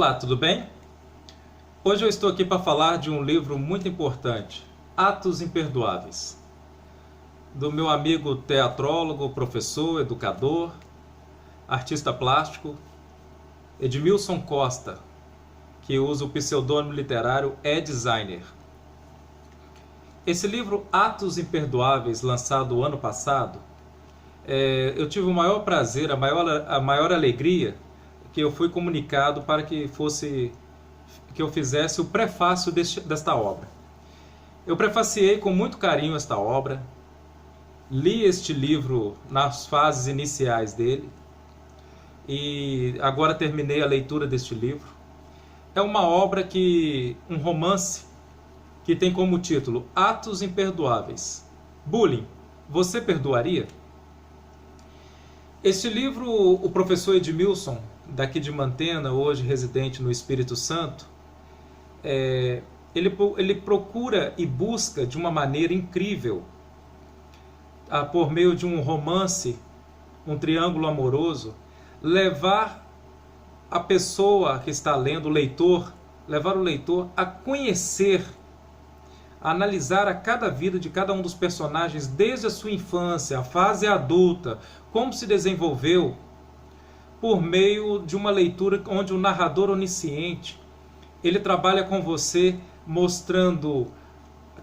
Olá, tudo bem? Hoje eu estou aqui para falar de um livro muito importante, Atos Imperdoáveis, do meu amigo teatrólogo, professor, educador, artista plástico, Edmilson Costa, que usa o pseudônimo literário E-Designer. Esse livro, Atos Imperdoáveis, lançado ano passado, eu tive o maior prazer, a maior alegria, que eu fui comunicado para que eu fizesse o prefácio desta obra. Eu prefaciei com muito carinho esta obra, li este livro nas fases iniciais dele e agora terminei a leitura deste livro. É uma obra um romance que tem como título Atos Imperdoáveis. Bullying, você perdoaria? Este livro, o professor Edmilson, daqui de Mantena, hoje residente no Espírito Santo, ele procura e busca de uma maneira incrível, por meio de um romance, um triângulo amoroso, levar a pessoa que está lendo, levar o leitor a conhecer, a analisar a cada vida de cada um dos personagens, desde a sua infância, a fase adulta, como se desenvolveu, por meio de uma leitura onde o narrador onisciente, ele trabalha com você mostrando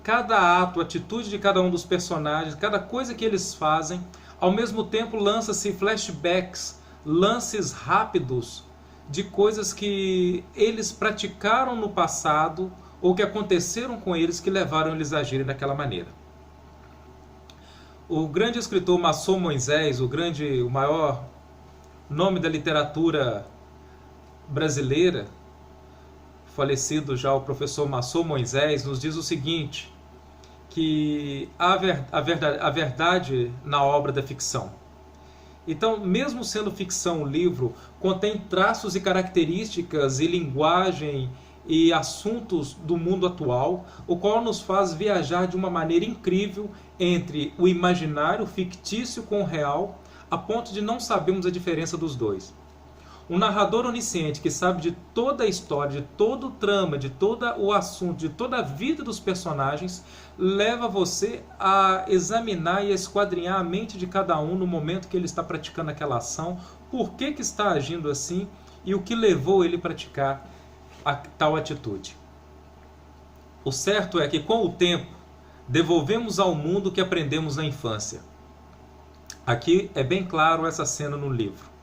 cada ato, atitude de cada um dos personagens, cada coisa que eles fazem. Ao mesmo tempo lança-se flashbacks, lances rápidos de coisas que eles praticaram no passado ou que aconteceram com eles que levaram eles a agirem daquela maneira. O grande escritor Maçom Moisés, o maior nome da literatura brasileira, falecido já o professor Maçom Moisés, nos diz o seguinte, que a verdade na obra da ficção. Então, mesmo sendo ficção, o livro contém traços e características e linguagem e assuntos do mundo atual, o qual nos faz viajar de uma maneira incrível entre o imaginário fictício com o real, a ponto de não sabermos a diferença dos dois. Um narrador onisciente que sabe de toda a história, de todo o trama, de todo o assunto, de toda a vida dos personagens, leva você a examinar e a esquadrinhar a mente de cada um no momento que ele está praticando aquela ação, por que está agindo assim e o que levou ele a praticar tal atitude. O certo é que, com o tempo, devolvemos ao mundo o que aprendemos na infância. Aqui é bem claro essa cena no livro.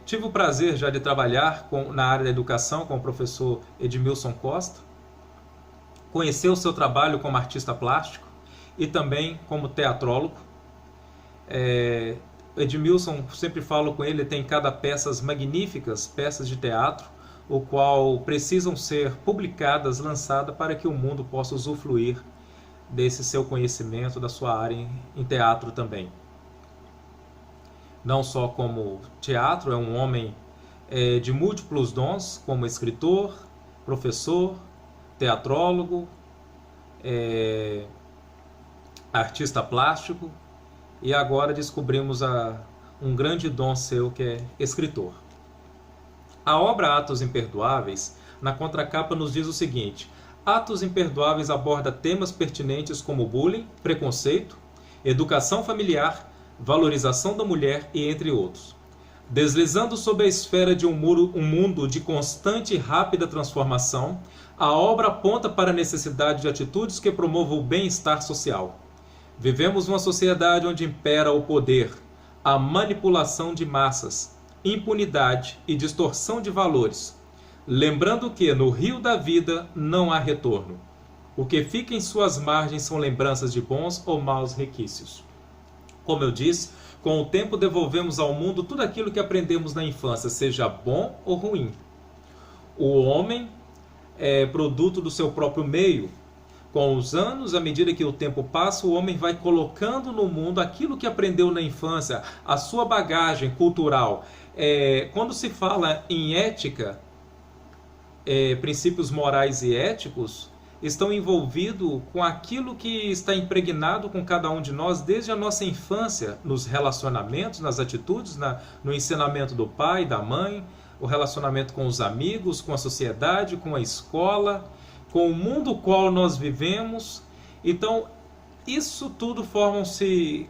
Tive o prazer já de trabalhar na área da educação com o professor Edmilson Costa, conhecer o seu trabalho como artista plástico e também como teatrólogo. Edmilson, sempre falo com ele, tem cada peças magníficas, peças de teatro, o qual precisam ser publicadas, lançadas para que o mundo possa usufruir desse seu conhecimento, da sua área em teatro também. Não só como teatro, é um homem de múltiplos dons, como escritor, professor, teatrólogo, artista plástico, e agora descobrimos um grande dom seu, que é escritor. A obra Atos Imperdoáveis, na contracapa, nos diz o seguinte: Atos Imperdoáveis aborda temas pertinentes como bullying, preconceito, educação familiar, valorização da mulher e entre outros. Deslizando sobre a esfera de um mundo de constante e rápida transformação, a obra aponta para a necessidade de atitudes que promovam o bem-estar social. Vivemos uma sociedade onde impera o poder, a manipulação de massas, impunidade e distorção de valores, lembrando que no rio da vida não há retorno. O que fica em suas margens são lembranças de bons ou maus requisitos. Como eu disse, com o tempo devolvemos ao mundo tudo aquilo que aprendemos na infância, seja bom ou ruim. O homem é produto do seu próprio meio. Com os anos, à medida que o tempo passa, o homem vai colocando no mundo aquilo que aprendeu na infância, a sua bagagem cultural. Quando se fala em ética, princípios morais e éticos, estão envolvidos com aquilo que está impregnado com cada um de nós desde a nossa infância, nos relacionamentos, nas atitudes, no ensinamento do pai, da mãe, o relacionamento com os amigos, com a sociedade, com a escola, com o mundo no qual nós vivemos. Então, isso tudo formam-se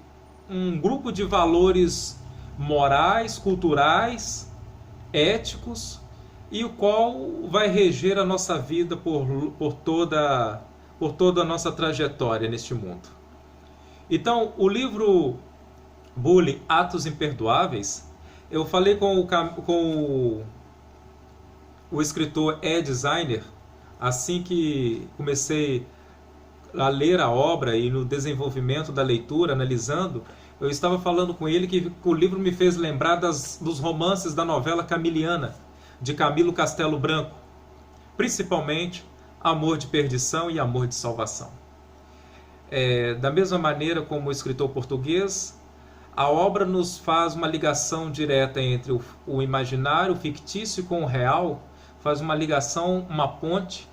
um grupo de valores morais, culturais, éticos, e o qual vai reger a nossa vida por toda a nossa trajetória neste mundo. Então, o livro Bullying, Atos Imperdoáveis, eu falei com o escritor Ed Signer, assim que comecei a ler a obra e no desenvolvimento da leitura, analisando, eu estava falando com ele que o livro me fez lembrar dos romances da novela camiliana, de Camilo Castelo Branco, principalmente Amor de Perdição e Amor de Salvação. Da mesma maneira como o escritor português, a obra nos faz uma ligação direta entre o imaginário, o fictício com o real, faz uma ligação, uma ponte,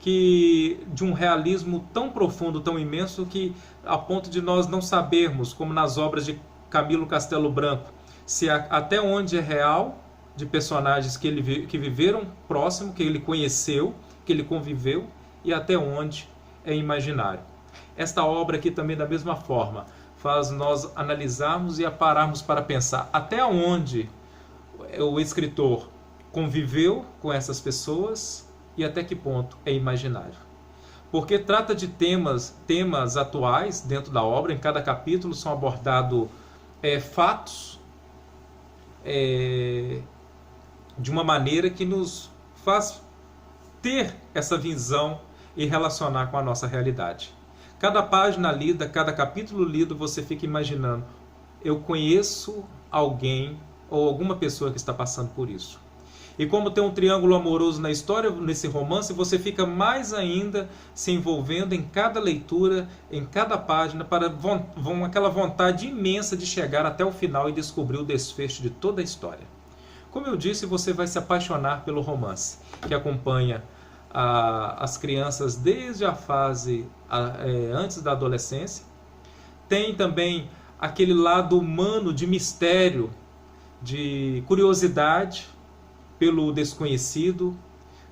de um realismo tão profundo, tão imenso, que a ponto de nós não sabermos, como nas obras de Camilo Castelo Branco, se até onde é real, de personagens que viveram próximo, que ele conheceu, que ele conviveu, e até onde é imaginário. Esta obra aqui também, da mesma forma, faz nós analisarmos e pararmos para pensar até onde o escritor conviveu com essas pessoas e até que ponto é imaginário. Porque trata de temas atuais dentro da obra. Em cada capítulo são abordados fatos de uma maneira que nos faz ter essa visão e relacionar com a nossa realidade. Cada página lida, cada capítulo lido, você fica imaginando: eu conheço alguém ou alguma pessoa que está passando por isso. E como tem um triângulo amoroso na história, nesse romance, você fica mais ainda se envolvendo em cada leitura, em cada página, para aquela vontade imensa de chegar até o final e descobrir o desfecho de toda a história. Como eu disse, você vai se apaixonar pelo romance, que acompanha as crianças desde a fase antes da adolescência. Tem também aquele lado humano de mistério, de curiosidade pelo desconhecido,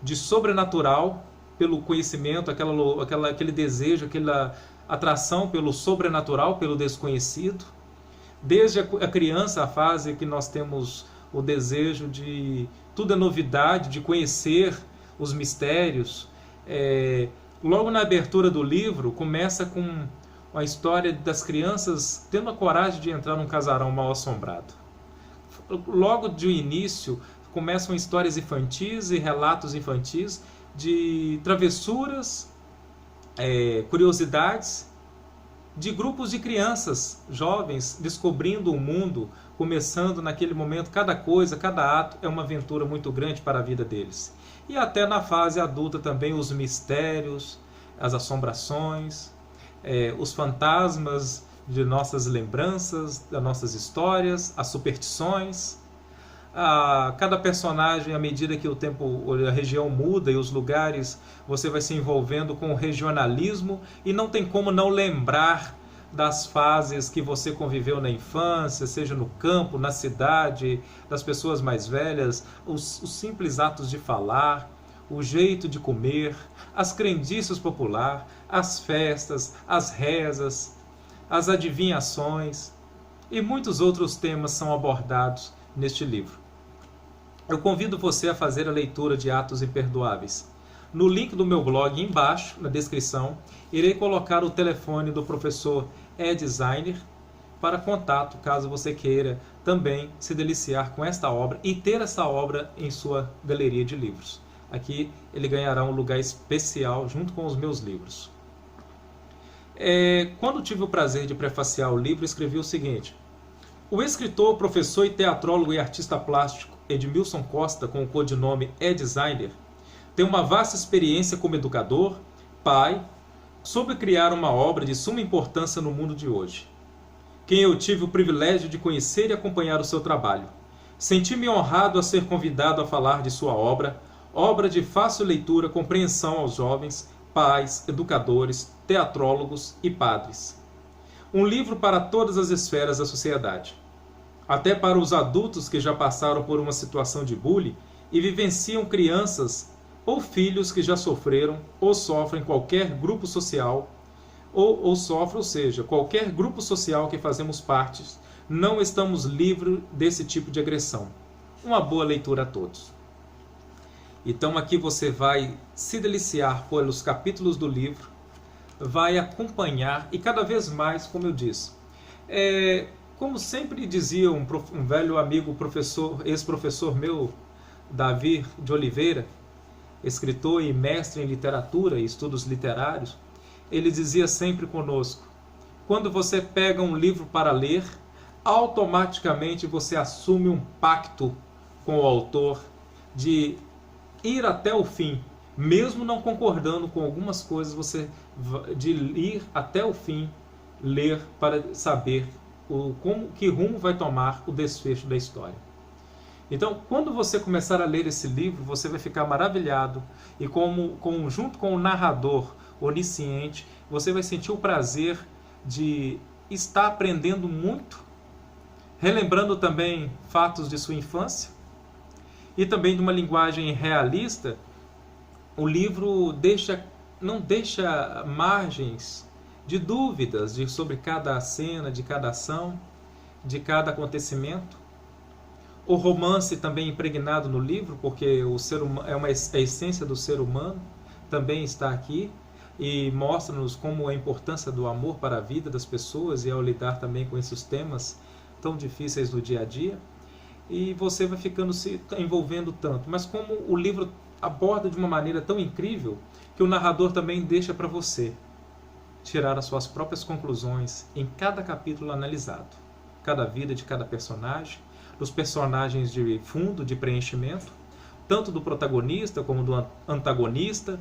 de sobrenatural pelo conhecimento, aquele desejo, aquela atração pelo sobrenatural, pelo desconhecido. Desde a criança, a fase que nós temos o desejo de tudo é novidade, de conhecer os mistérios. Logo na abertura do livro, começa com a história das crianças tendo a coragem de entrar num casarão mal assombrado. Logo de início, começam histórias infantis e relatos infantis de travessuras, curiosidades de grupos de crianças jovens descobrindo o mundo, começando naquele momento. Cada coisa, cada ato é uma aventura muito grande para a vida deles. E até na fase adulta também os mistérios, as assombrações, os fantasmas de nossas lembranças, das nossas histórias, as superstições. Cada personagem, à medida que a região muda e os lugares, você vai se envolvendo com o regionalismo e não tem como não lembrar das fases que você conviveu na infância, seja no campo, na cidade, das pessoas mais velhas, os simples atos de falar, o jeito de comer, as crendices populares, as festas, as rezas, as adivinhações e muitos outros temas são abordados neste livro. Eu convido você a fazer a leitura de Atos Imperdoáveis. No link do meu blog embaixo, na descrição, irei colocar o telefone do professor Ed Signer para contato, caso você queira também se deliciar com esta obra e ter essa obra em sua galeria de livros. Aqui ele ganhará um lugar especial junto com os meus livros. Quando tive o prazer de prefaciar o livro, escrevi o seguinte: o escritor, professor e teatrólogo e artista plástico Edmilson Costa, com o codinome Ed Signer, tem uma vasta experiência como educador, pai, sobre criar uma obra de suma importância no mundo de hoje. Quem eu tive o privilégio de conhecer e acompanhar o seu trabalho. Senti-me honrado a ser convidado a falar de sua obra, obra de fácil leitura, compreensão aos jovens, pais, educadores, teatrólogos e padres. Um livro para todas as esferas da sociedade. até para os adultos que já passaram por uma situação de bullying e vivenciam crianças ou filhos que já sofreram ou sofrem qualquer grupo social, ou seja, qualquer grupo social que fazemos parte, não estamos livres desse tipo de agressão. Uma boa leitura a todos. Então aqui você vai se deliciar pelos capítulos do livro, vai acompanhar e cada vez mais, como eu disse, como sempre dizia um velho amigo, ex-professor meu, Davi de Oliveira, escritor e mestre em literatura e estudos literários, ele dizia sempre conosco: quando você pega um livro para ler, automaticamente você assume um pacto com o autor de ir até o fim, mesmo não concordando com algumas coisas, de ir até o fim, ler para saber que rumo vai tomar o desfecho da história. Então, quando você começar a ler esse livro, você vai ficar maravilhado e junto com o narrador onisciente, você vai sentir o prazer de estar aprendendo muito, relembrando também fatos de sua infância e também de uma linguagem realista. O livro não deixa margens de dúvidas sobre cada cena, de cada ação, de cada acontecimento. O romance também impregnado no livro, porque o ser humano a essência do ser humano também está aqui e mostra-nos como a importância do amor para a vida das pessoas e ao lidar também com esses temas tão difíceis do dia a dia. E você vai ficando se envolvendo tanto. Mas como o livro aborda de uma maneira tão incrível que o narrador também deixa para você tirar as suas próprias conclusões em cada capítulo analisado. Cada vida de cada personagem, dos personagens de fundo, de preenchimento, tanto do protagonista como do antagonista.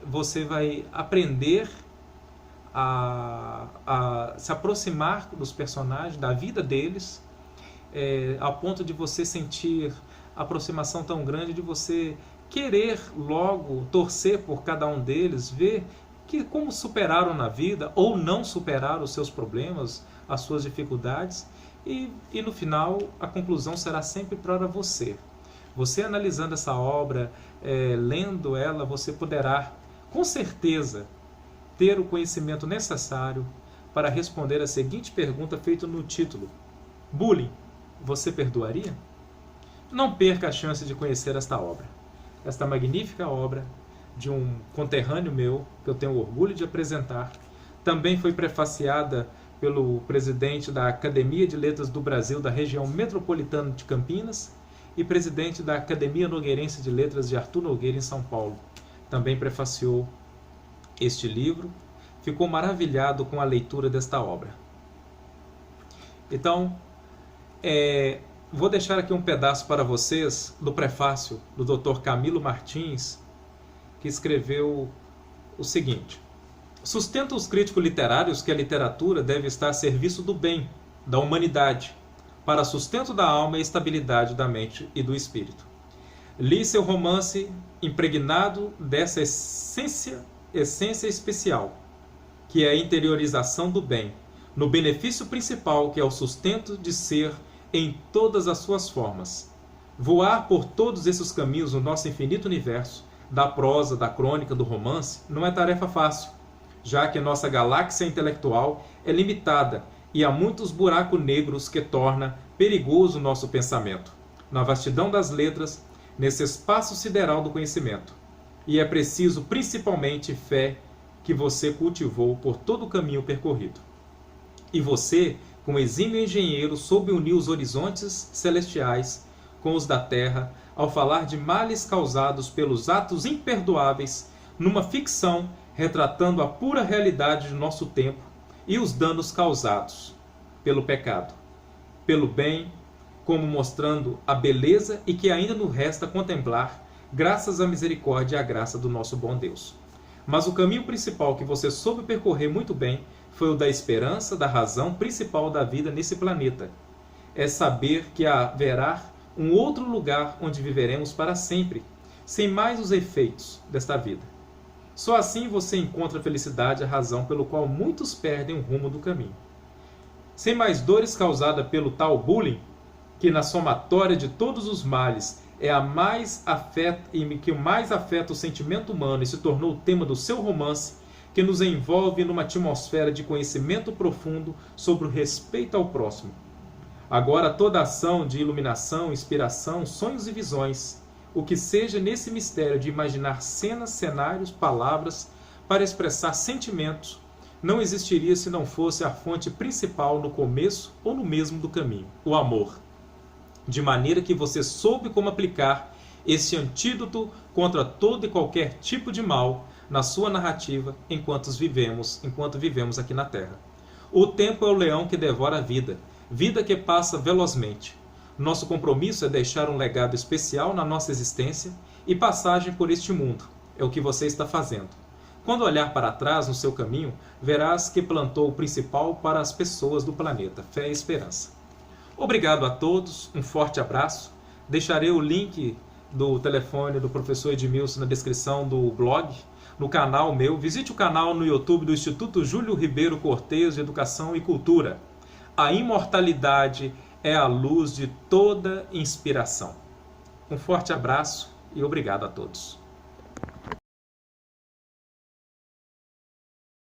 Você vai aprender a se aproximar dos personagens, da vida deles, ao ponto de você sentir a aproximação tão grande de você querer logo torcer por cada um deles, ver como superaram na vida ou não superaram os seus problemas, as suas dificuldades, e no final a conclusão será sempre para você. Você analisando essa obra, lendo ela, você poderá com certeza ter o conhecimento necessário para responder a seguinte pergunta feita no título: bullying, você perdoaria? Não perca a chance de conhecer esta obra, esta magnífica obra de um conterrâneo meu, que eu tenho orgulho de apresentar. Também foi prefaciada pelo presidente da Academia de Letras do Brasil da região metropolitana de Campinas e presidente da Academia Nogueirense de Letras de Arthur Nogueira, em São Paulo. Também prefaciou este livro. Ficou maravilhado com a leitura desta obra. Então, vou deixar aqui um pedaço para vocês do prefácio do Dr. Camilo Martins, que escreveu o seguinte: sustenta os críticos literários que a literatura deve estar a serviço do bem, da humanidade, para sustento da alma e estabilidade da mente e do espírito. Li seu romance impregnado dessa essência especial, que é a interiorização do bem, no benefício principal que é o sustento de ser em todas as suas formas. Voar por todos esses caminhos no nosso infinito universo, da prosa, da crônica, do romance, não é tarefa fácil, já que nossa galáxia intelectual é limitada e há muitos buracos negros que torna perigoso o nosso pensamento, na vastidão das letras, nesse espaço sideral do conhecimento. E é preciso principalmente fé que você cultivou por todo o caminho percorrido. E você, como exímio engenheiro, soube unir os horizontes celestiais com os da terra, ao falar de males causados pelos atos imperdoáveis, numa ficção retratando a pura realidade do nosso tempo e os danos causados pelo pecado, pelo bem, como mostrando a beleza e que ainda nos resta contemplar, graças à misericórdia e à graça do nosso bom Deus. Mas o caminho principal que você soube percorrer muito bem foi o da esperança, da razão principal da vida nesse planeta. É saber que haverá um outro lugar onde viveremos para sempre, sem mais os efeitos desta vida. Só assim você encontra a felicidade e a razão pelo qual muitos perdem o rumo do caminho. sem mais dores causadas pelo tal bullying, que na somatória de todos os males é a mais afeta, e que mais afeta o sentimento humano e se tornou o tema do seu romance, que nos envolve numa atmosfera de conhecimento profundo sobre o respeito ao próximo. Agora toda ação de iluminação, inspiração, sonhos e visões, o que seja nesse mistério de imaginar cenas, cenários, palavras, para expressar sentimentos, não existiria se não fosse a fonte principal no começo ou no mesmo do caminho, o amor. De maneira que você soube como aplicar esse antídoto contra todo e qualquer tipo de mal na sua narrativa enquanto vivemos aqui na Terra. O tempo é o leão que devora a vida, vida que passa velozmente. Nosso compromisso é deixar um legado especial na nossa existência e passagem por este mundo. É o que você está fazendo. Quando olhar para trás no seu caminho, verás que plantou o principal para as pessoas do planeta, fé e esperança. Obrigado a todos, um forte abraço. Deixarei o link do telefone do professor Edmilson na descrição do blog, no canal meu. Visite o canal no YouTube do Instituto Júlio Ribeiro Cortez de Educação e Cultura. A imortalidade é a luz de toda inspiração. Um forte abraço e obrigado a todos.